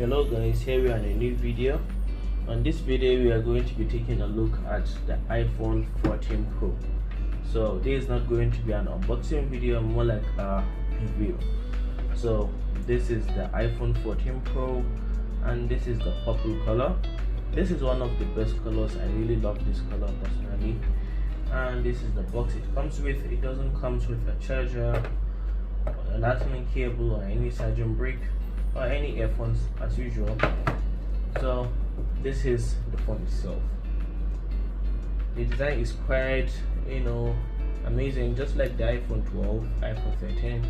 Hello guys, here we are in a new video. On this video we are going to be taking a look at the iPhone 14 Pro. So this is not going to be an unboxing video, more like a review. So this is the iPhone 14 Pro and this is the purple color. This is one of the best colors. I really love this color personally. And this is the box it comes with. It doesn't come with a charger, a lightning cable, or any charging brick, or any earphones as usual. So this is the phone itself. The design is quite, amazing, just like the iPhone 12, iPhone 13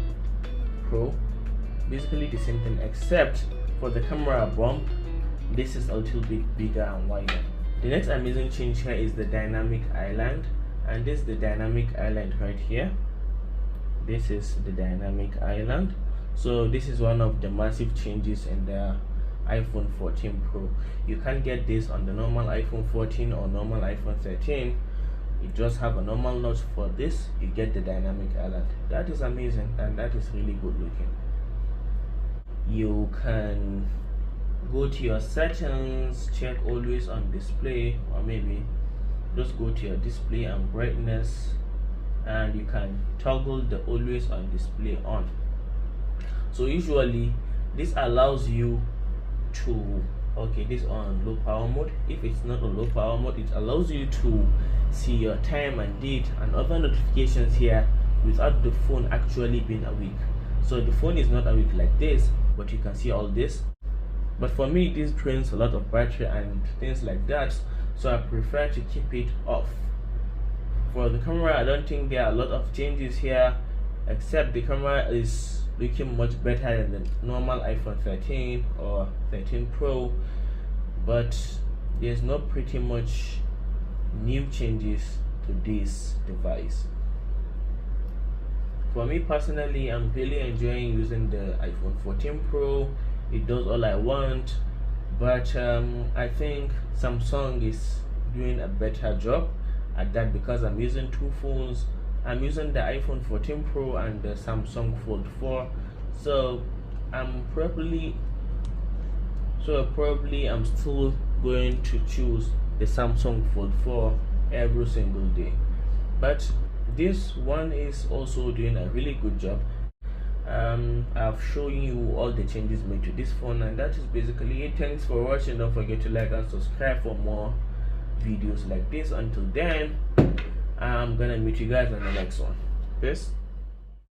Pro. Basically the same thing, except for the camera bump, this is a little bit bigger and wider. The next amazing change here is the dynamic island, and this is the dynamic island right here. This is the dynamic island. So this is one of the massive changes in the iPhone 14 Pro. You can't get this on the normal iPhone 14 or normal iPhone 13. You just have a normal notch. For this you get the dynamic island. That is amazing and that is really good looking. You can go to your settings, check always on display, or maybe just go to your display and brightness, and you can toggle the always on display on. So usually this allows you to, this on low power mode. If it's not on low power mode, it allows you to see your time and date and other notifications here without the phone actually being awake. So the phone is not awake like this, but you can see all this. But for me, this drains a lot of battery and things like that, so I prefer to keep it off. For the camera, I don't think there are a lot of changes here, except the camera is looking much better than the normal iPhone 13 or 13 Pro, but there's not pretty much new changes to this device. For me personally, I'm really enjoying using the iPhone 14 Pro. It does all I want, but I think Samsung is doing a better job at that, because I'm using two phones. I'm using the iPhone 14 Pro and the Samsung Fold 4, so I'm probably I'm still going to choose the Samsung Fold 4 every single day. But this one is also doing a really good job. I've shown you all the changes made to this phone, and that is basically it. Thanks for watching. Don't forget to like and subscribe for more videos like this. Until then, I'm gonna meet you guys on the next one. Peace.